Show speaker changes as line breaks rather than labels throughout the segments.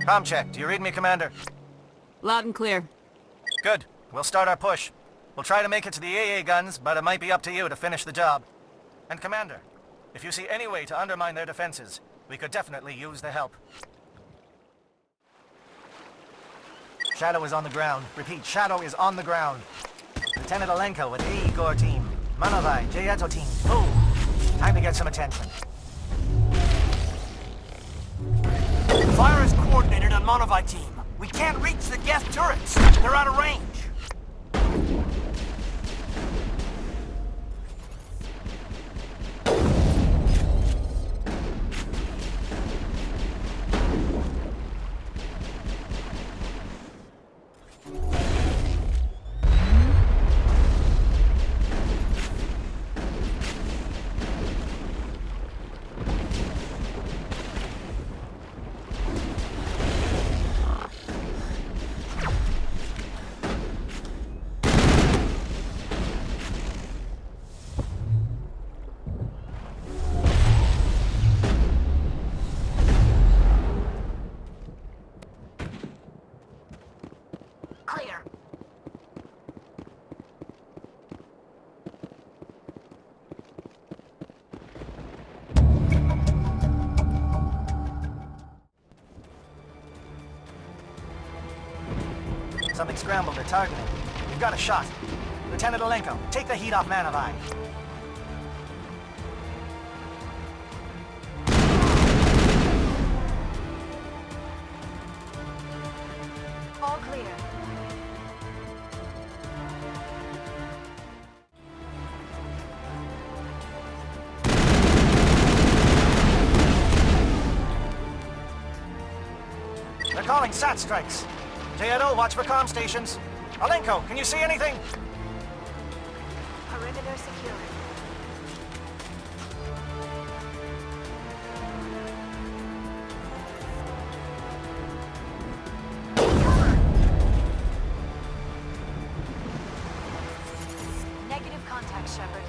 Com check. Do you read me, Commander?
Loud and clear.
Good. We'll start our push. We'll try to make it to the AA guns, but it might be up to you to finish the job. And Commander, if you see any way to undermine their defenses, we could definitely use the help. Shadow is on the ground. Repeat, Shadow is on the ground. Lieutenant Alenko with AE Gore team. Manovai, Jayeto team. Move. Time to get some attention.
Fire is coordinated on Manovai team. We can't reach the gas turrets. They're out of range.
Something scrambled at targeting. We've got a shot. Lieutenant Alenko, take the heat off Manovai.
All clear.
They're calling SAT strikes. Jayeto, watch for comm stations. Alenko, can you see anything?
Perimeter secured. Negative contact, Shepard.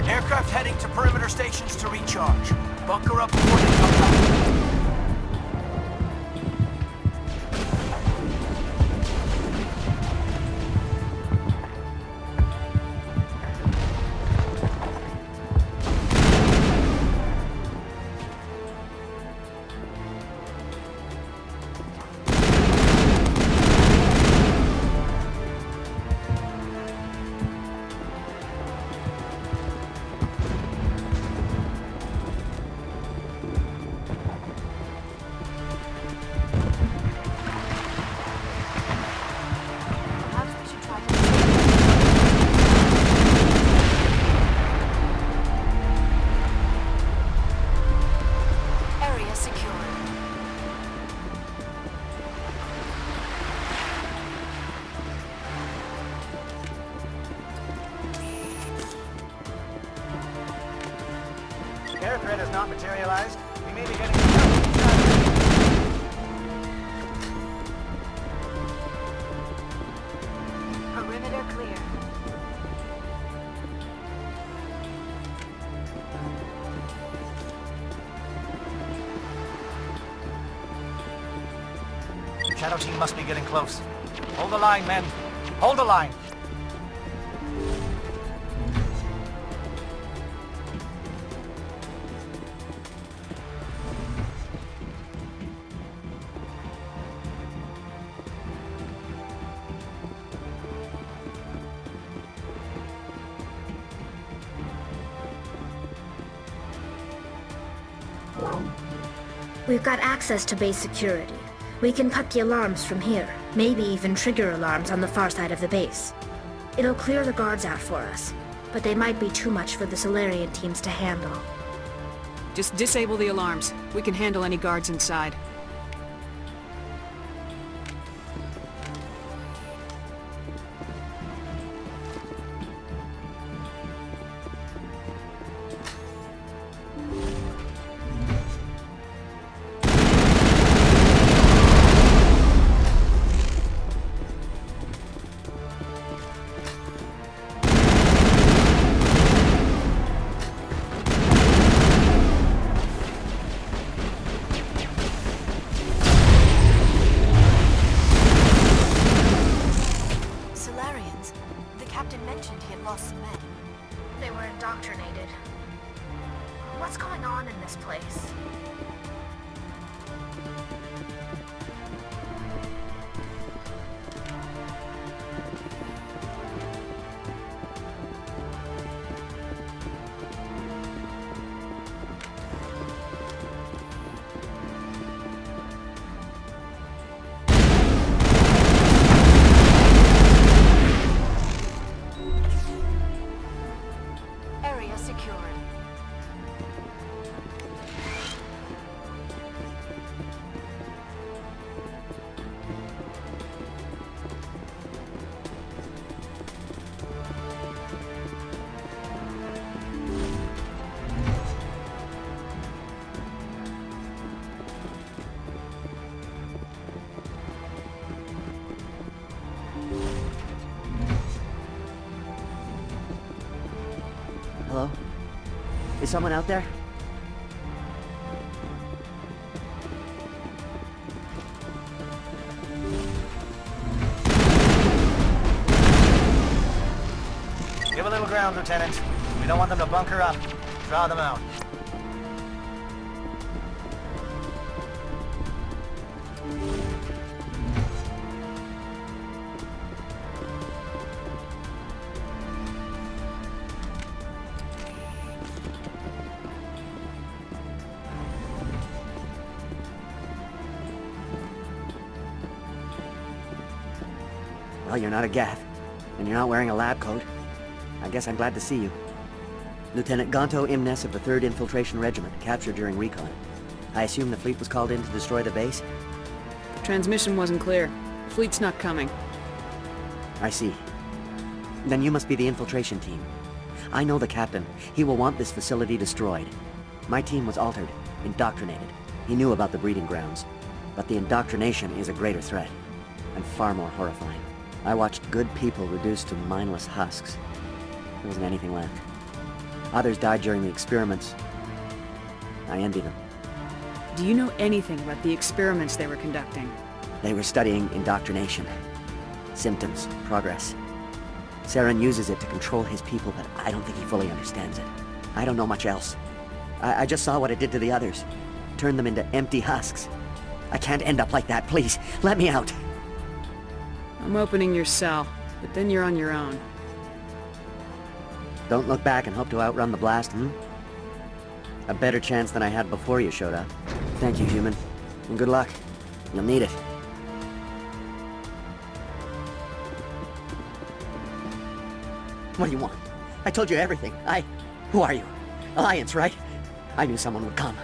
Aircraft heading to perimeter stations to recharge. Bunker up before they come back.
Air threat has not materialized. We may be getting...
Perimeter clear.
Shadow team must be getting close. Hold the line, men. Hold the line.
We've got access to base security. We can cut the alarms from here, maybe even trigger alarms on the far side of the base. It'll clear the guards out for us, but they might be too much for the Solarian teams to handle.
Just disable the alarms. We can handle any guards inside.
Solarians. The captain mentioned he had lost some men.
They were indoctrinated. What's going on in this place?
Area secured.
Hello? Is someone out there?
Give a little ground, Lieutenant. We don't want them to bunker up. Draw them out.
Well, you're not a Gath, and you're not wearing a lab coat. I guess I'm glad to see you. Lieutenant Gonto Imnes of the 3rd Infiltration Regiment, captured during recon. I assume the fleet was called in to destroy the base?
The transmission wasn't clear. The fleet's not coming.
I see. Then you must be the infiltration team. I know the captain. He will want this facility destroyed. My team was altered, indoctrinated. He knew about the breeding grounds. But the indoctrination is a greater threat, and far more horrifying. I watched good people reduced to mindless husks. There wasn't anything left. Others died during the experiments. I envy them.
Do you know anything about the experiments they were conducting?
They were studying indoctrination. Symptoms, progress. Saren uses it to control his people, but I don't think he fully understands it. I don't know much else. I just saw what it did to the others. Turned them into empty husks. I can't end up like that, please. Let me out.
I'm opening your cell, but then you're on your own.
Don't look back and hope to outrun the blast, A better chance than I had before you showed up. Thank you, human. And good luck. You'll need it. What do you want? I told you everything. Who are you? Alliance, right? I knew someone would come.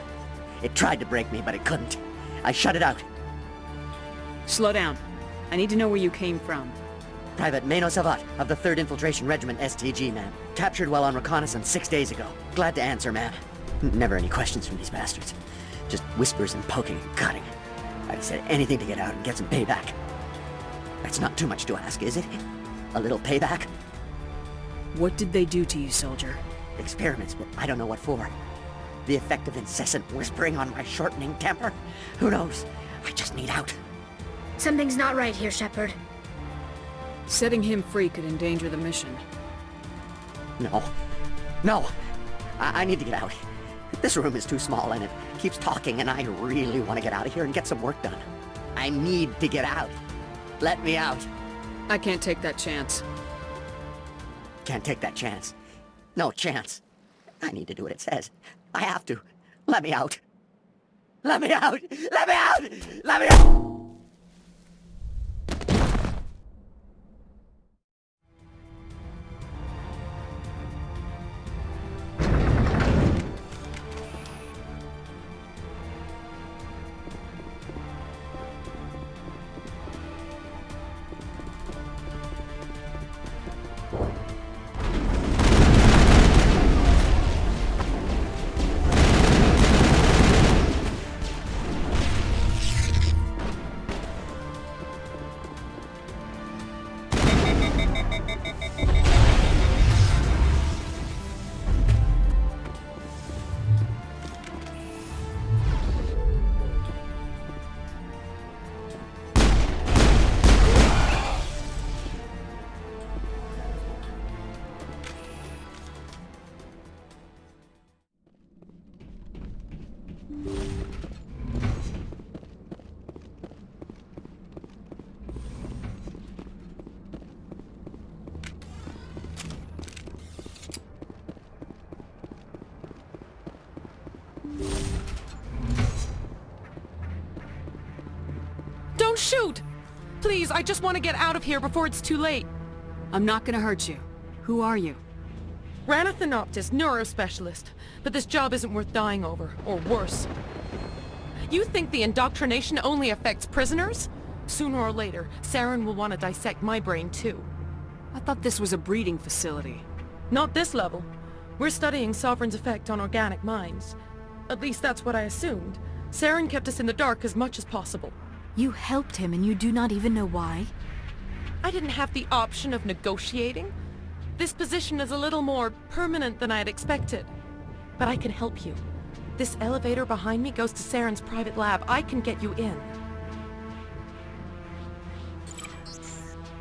It tried to break me, but it couldn't. I shut it out.
Slow down. I need to know where you came from.
Private Mano Savat of the 3rd Infiltration Regiment STG, ma'am. Captured while on reconnaissance 6 days ago. Glad to answer, ma'am. Never any questions from these bastards. Just whispers and poking and cutting. I'd have said anything to get out and get some payback. That's not too much to ask, is it? A little payback?
What did they do to you, soldier?
Experiments, but I don't know what for. The effect of incessant whispering on my shortening temper? Who knows? I just need out.
Something's not right here, Shepard.
Setting him free could endanger the mission.
No. No! I need to get out. This room is too small and it keeps talking and I really want to get out of here and get some work done. I need to get out. Let me out.
I can't take that chance.
Can't take that chance. No chance. I need to do what it says. I have to. Let me out. Let me out! Let me out! Let me out!
Don't shoot! Please, I just want to get out of here before it's too late.
I'm not gonna hurt you. Who are you?
Ranathanoptis, neurospecialist. But this job isn't worth dying over, or worse. You think the indoctrination only affects prisoners? Sooner or later, Saren will want to dissect my brain too.
I thought this was a breeding facility.
Not this level. We're studying Sovereign's effect on organic minds. At least that's what I assumed. Saren kept us in the dark as much as possible.
You helped him and you do not even know why?
I didn't have the option of negotiating. This position is a little more permanent than I had expected. But I can help you. This elevator behind me goes to Saren's private lab. I can get you in.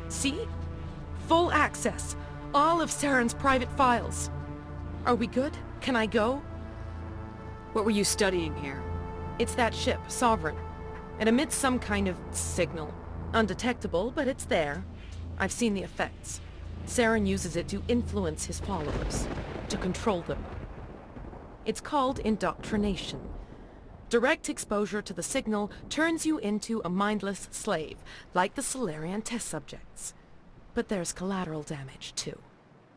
See? Full access. All of Saren's private files. Are we good? Can I go?
What were you studying here?
It's that ship, Sovereign. It emits some kind of signal. Undetectable, but it's there. I've seen the effects. Saren uses it to influence his followers. To control them. It's called indoctrination. Direct exposure to the signal turns you into a mindless slave, like the Solarian test subjects. But there's collateral damage, too.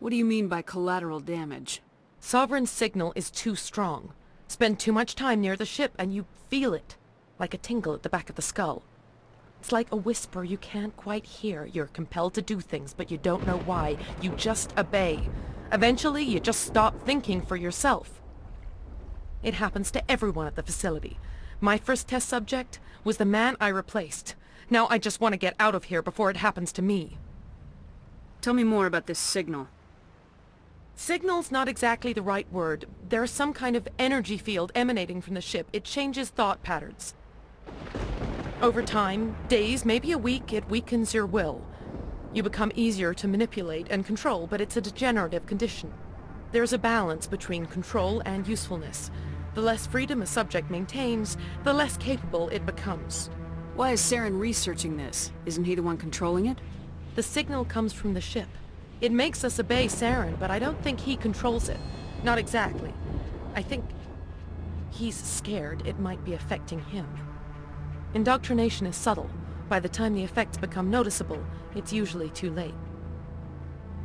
What do you mean by collateral damage?
Sovereign's signal is too strong. Spend too much time near the ship and you feel it, like a tingle at the back of the skull. It's like a whisper you can't quite hear. You're compelled to do things, but you don't know why. You just obey. Eventually, you just stop thinking for yourself. It happens to everyone at the facility. My first test subject was the man I replaced. Now I just want to get out of here before it happens to me.
Tell me more about this signal.
Signal's not exactly the right word. There's some kind of energy field emanating from the ship. It changes thought patterns. Over time, days, maybe a week, it weakens your will. You become easier to manipulate and control, but it's a degenerative condition. There's a balance between control and usefulness. The less freedom a subject maintains, the less capable it becomes.
Why is Saren researching this? Isn't he the one controlling it?
The signal comes from the ship. It makes us obey Saren, but I don't think he controls it. Not exactly. I think he's scared it might be affecting him. Indoctrination is subtle. By the time the effects become noticeable, it's usually too late.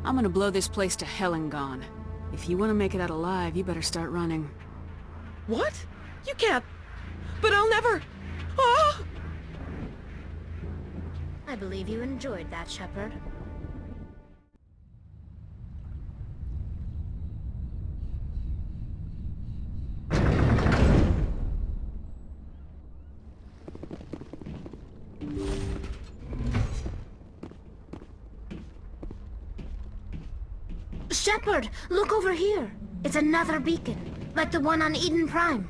I'm gonna blow this place to hell and gone. If you want to make it out alive, you better start running.
What? You can't. But I'll never. Ah!
I believe you enjoyed that, Shepard. Shepard, look over here. It's another beacon, like the one on Eden Prime.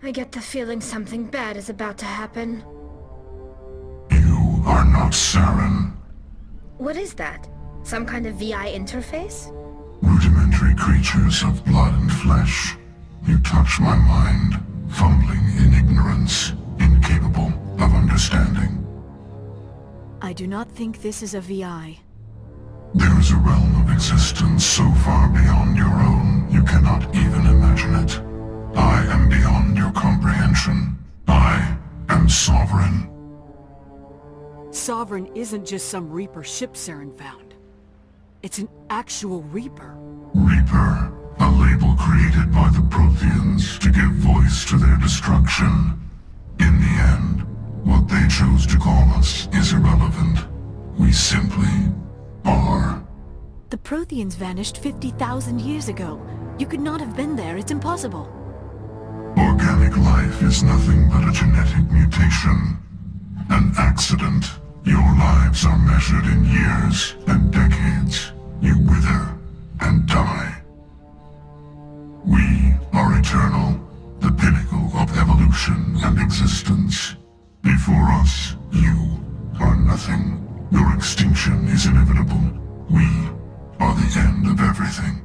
I get the feeling something bad is about to happen.
You are not Saren.
What is that? Some kind of VI interface?
Rudimentary creatures of blood and flesh. You touch my mind, fumbling in ignorance, incapable of understanding.
I do not think this is a VI.
There is a realm of existence so far beyond your own, you cannot Sovereign.
Sovereign isn't just some Reaper ship Saren found. It's an actual Reaper.
Reaper, a label created by the Protheans to give voice to their destruction. In the end, what they chose to call us is irrelevant. We simply are.
The Protheans vanished 50,000 years ago. You could not have been there. It's impossible.
Organic life is nothing but a genetic mutation. An accident. Your lives are measured in years and decades. You wither and die. We are eternal, the pinnacle of evolution and existence. Before us, you are nothing. Your extinction is inevitable. We are the end of everything.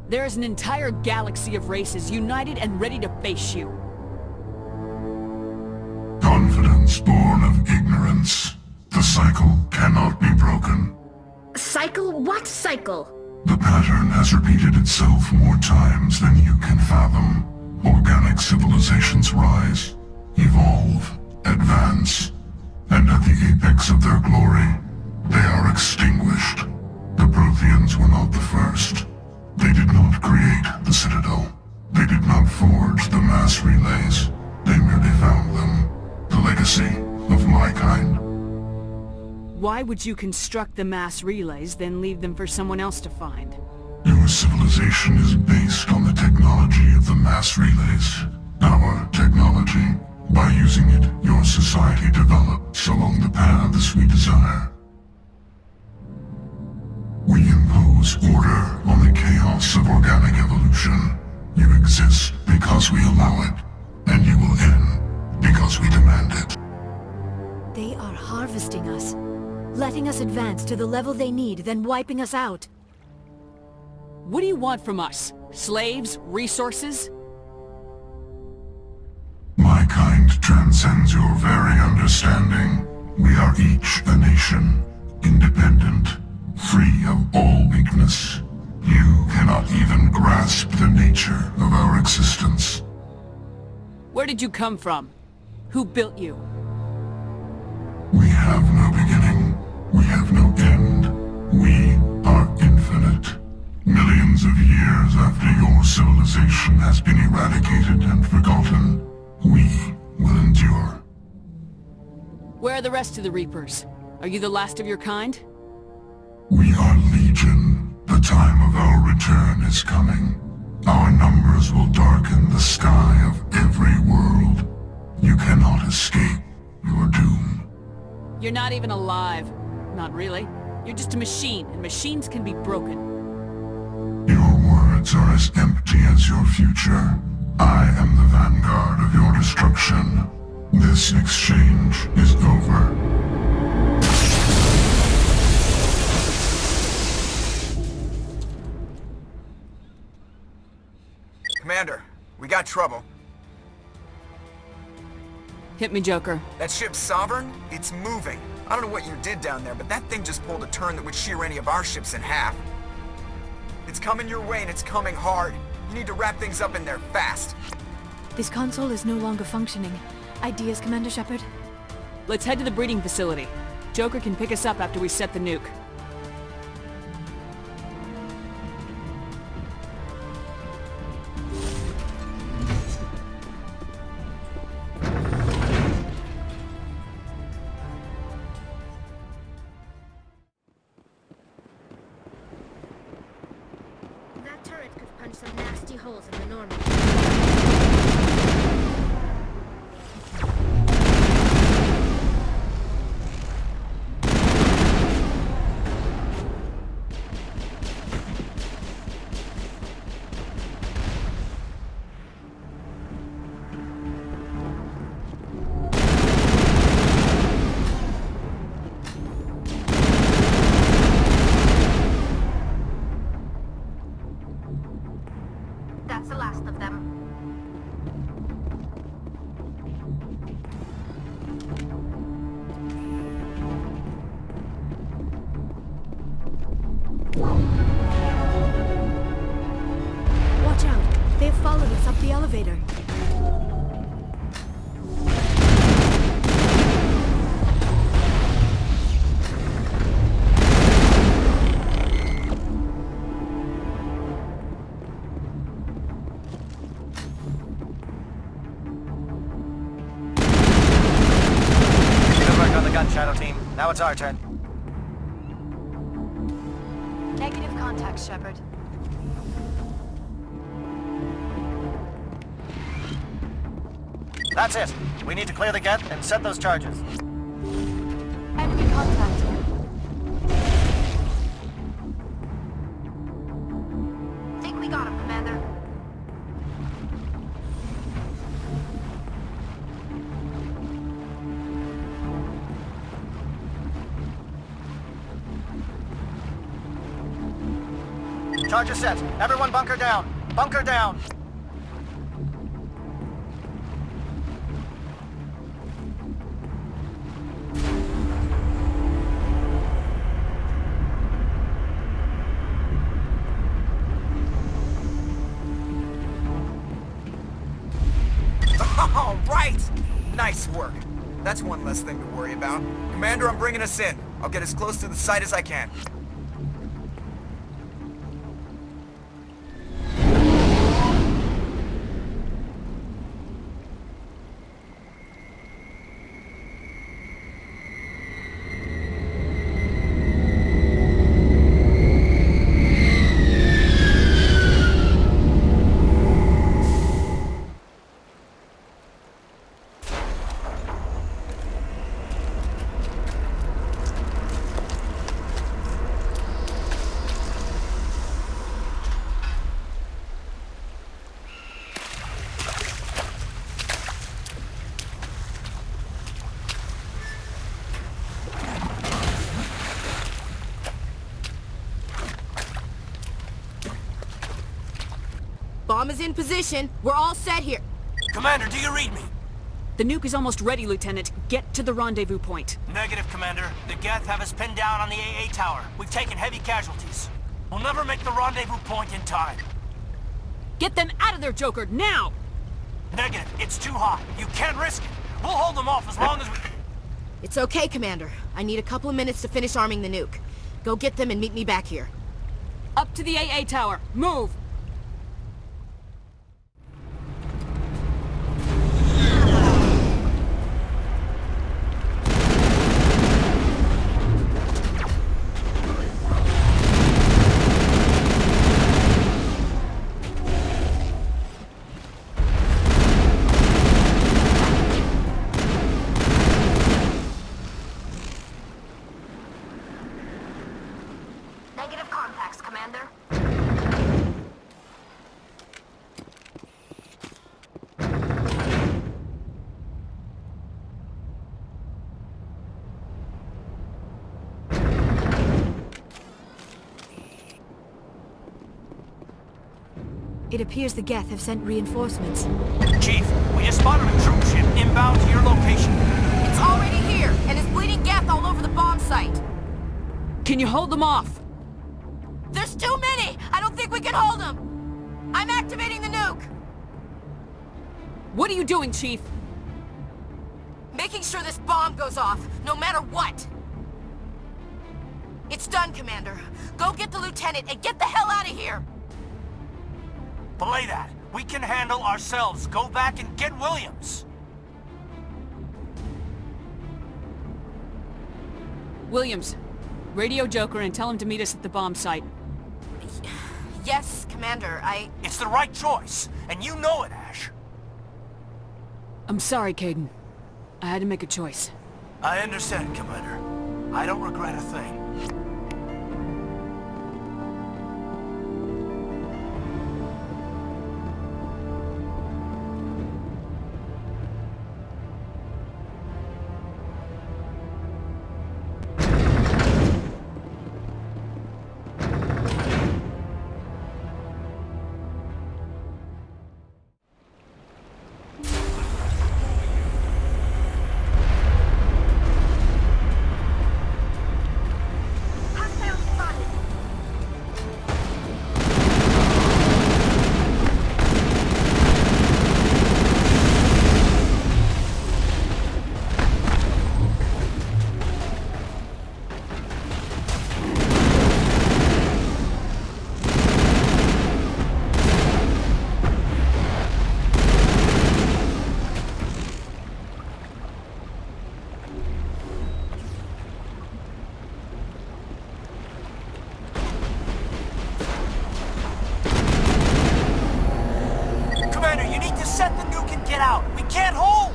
There is an entire galaxy of races united and ready to face you.
Confidence born of ignorance. The cycle cannot be broken.
Cycle? What cycle?
The pattern has repeated itself more times than you can fathom. Organic civilizations rise, evolve, advance, and at the apex of their glory, they are extinguished. The Protheans were not the first. They did not create the Citadel. They did not forge the mass relays. They merely found them. The legacy of my kind.
Why would you construct the mass relays, then leave them for someone else to find?
Your civilization is based on the technology of the mass relays. Our technology. By using it, your society develops along the paths we desire. We impose order on the chaos of organic evolution. You exist because we allow it, and you will end because we demand it.
They are harvesting us, letting us advance to the level they need, then wiping us out.
What do you want from us? Slaves? Resources?
My kind transcends your very understanding. We are each a nation, independent, free of all weakness. You cannot even grasp the nature of our existence.
Where did you come from? Who built you?
We have no beginning. We have no end. We are infinite. Millions of years after your civilization has been eradicated and forgotten, we will endure.
Where are the rest of the Reapers? Are you the last of your kind?
We are legion. The time of our return is coming. Our numbers will darken the sky of every world. You cannot escape your doom.
You're not even alive. Not really. You're just a machine, and machines can be broken.
Your words are as empty as your future. I am the vanguard of your destruction. This exchange is over.
Commander, we got trouble.
Hit me, Joker.
That ship's Sovereign? It's moving. I don't know what you did down there, but that thing just pulled a turn that would shear any of our ships in half. It's coming your way and it's coming hard. You need to wrap things up in there fast.
This console is no longer functioning. Ideas, Commander Shepard?
Let's head to the breeding facility. Joker can pick us up after we set the nuke.
That turret could punch some nasty holes in the normal. That's the last of them.
Watch out! They've followed us up the elevator.
Now it's our turn.
Negative contact, Shepard.
That's it. We need to clear the geth and set those charges.
Enemy contact. Think we got him, Commander.
Charges set. Everyone bunker down. Bunker down.
All right! Nice work. That's one less thing to worry about. Commander, I'm bringing us in. I'll get as close to the site as I can.
Bomb is in position. We're all set here.
Commander, do you read me?
The nuke is almost ready, Lieutenant. Get to the rendezvous point.
Negative, Commander. The Geth have us pinned down on the AA tower. We've taken heavy casualties. We'll never make the rendezvous point in time.
Get them out of there, Joker, now!
Negative. It's too hot. You can't risk it. We'll hold them off as long as we...
It's okay, Commander. I need a couple of minutes to finish arming the nuke. Go get them and meet me back here.
Up to the AA tower. Move!
Negative contacts, Commander.
It appears the Geth have sent reinforcements.
Chief, we just spotted a troop ship inbound to your location.
It's already here, and is bleeding Geth all over the bomb site.
Can you hold them off?
There's too many! I don't think we can hold them! I'm activating the nuke!
What are you doing, Chief?
Making sure this bomb goes off, no matter what! It's done, Commander. Go get the Lieutenant and get the hell out of here!
Belay that. We can handle ourselves. Go back and get Williams.
Williams, radio Joker and tell him to meet us at the bomb site.
Yes, Commander,
It's the right choice, and you know it, Ash.
I'm sorry, Caden. I had to make a choice.
I understand, Commander. I don't regret a thing. Set the nuke and get out. We can't hold!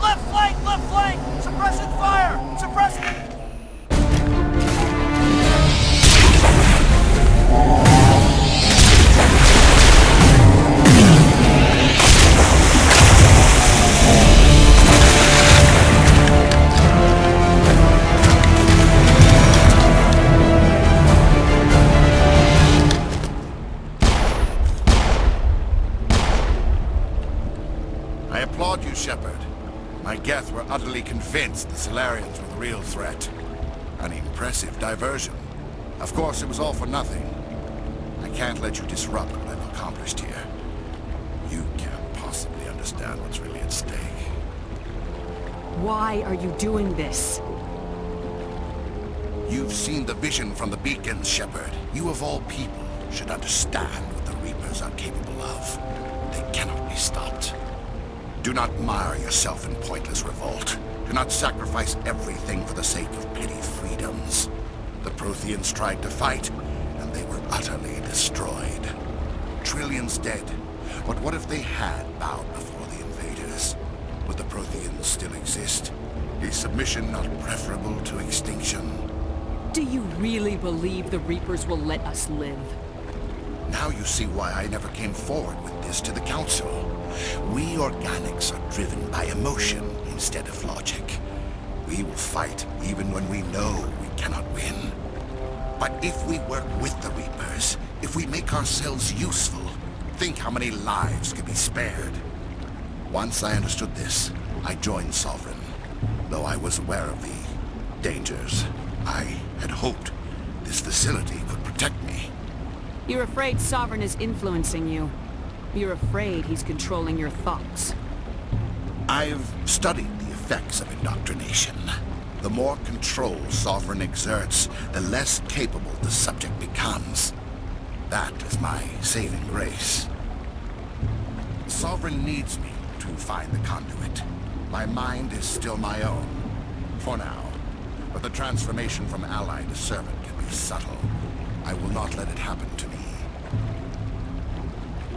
Left flank! Left flank! Suppressing fire! Suppressing...
I applaud you, Shepard. My Geth were utterly convinced the Solarians were the real threat. An impressive diversion. Of course, it was all for nothing. I can't let you disrupt what I've accomplished here. You can't possibly understand what's really at stake.
Why are you doing this?
You've seen the vision from the beacons, Shepard. You of all people should understand what the Reapers are capable of. They cannot be stopped. Do not mire yourself in pointless revolt. Do not sacrifice everything for the sake of petty freedoms. The Protheans tried to fight, and they were utterly destroyed. Trillions dead. But what if they had bowed before the invaders? Would the Protheans still exist? Is submission not preferable to extinction?
Do you really believe the Reapers will let us live?
Now you see why I never came forward with this to the Council. We organics are driven by emotion instead of logic. We will fight even when we know we cannot win. But if we work with the Reapers, if we make ourselves useful, think how many lives could be spared. Once I understood this, I joined Sovereign. Though I was aware of the dangers, I had hoped this facility could protect me.
You're afraid Sovereign is influencing you. You're afraid he's controlling your thoughts.
I've studied the effects of indoctrination. The more control Sovereign exerts, the less capable the subject becomes. That is my saving grace. Sovereign needs me to find the conduit. My mind is still my own, for now. But the transformation from ally to servant can be subtle. I will not let it happen to me.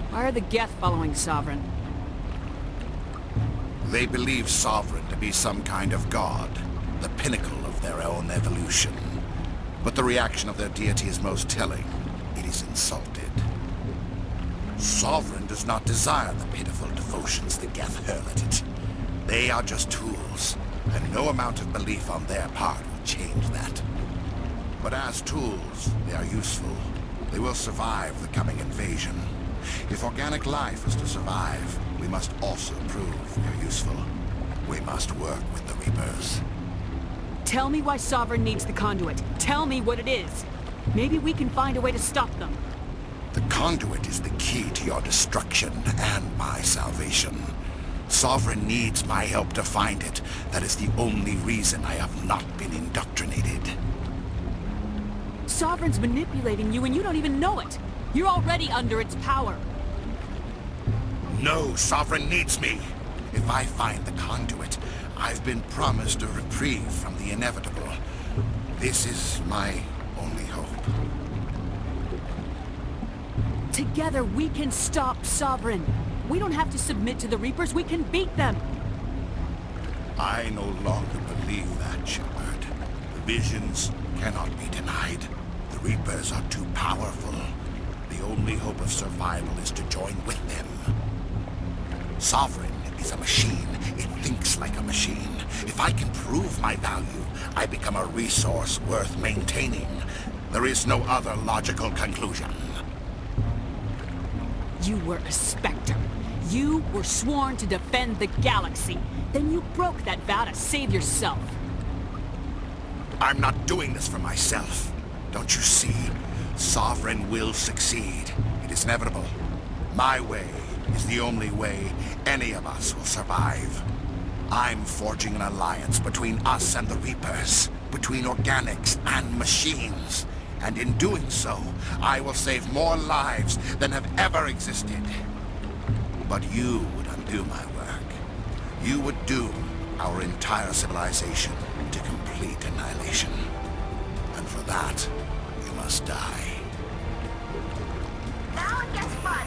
Why are the Geth following Sovereign?
They believe Sovereign to be some kind of god, the pinnacle of their own evolution. But the reaction of their deity is most telling. It is insulted. Sovereign does not desire the pitiful devotions the Geth hurl at it. They are just tools, and no amount of belief on their part will change that. But as tools, they are useful. They will survive the coming invasion. If organic life is to survive, we must also prove we are useful. We must work with the Reapers.
Tell me why Sovereign needs the conduit. Tell me what it is. Maybe we can find a way to stop them.
The conduit is the key to your destruction and my salvation. Sovereign needs my help to find it. That is the only reason I have not been indoctrinated.
Sovereign's manipulating you and you don't even know it. You're already under its power.
No, Sovereign needs me. If I find the conduit, I've been promised a reprieve from the inevitable. This is my only hope.
Together we can stop Sovereign. We don't have to submit to the Reapers, we can beat them.
I no longer believe that, Shepard. Visions cannot be denied. The Reapers are too powerful. The only hope of survival is to join with them. Sovereign is a machine. It thinks like a machine. If I can prove my value, I become a resource worth maintaining. There is no other logical conclusion.
You were a Spectre. You were sworn to defend the galaxy. Then you broke that vow to save yourself.
I'm not doing this for myself. Don't you see? Sovereign will succeed. It is inevitable. My way is the only way any of us will survive. I'm forging an alliance between us and the Reapers, between organics and machines. And in doing so, I will save more lives than have ever existed. But you would undo my work. You would doom our entire civilization to complete annihilation. And for that, you must die.
Now it gets fun.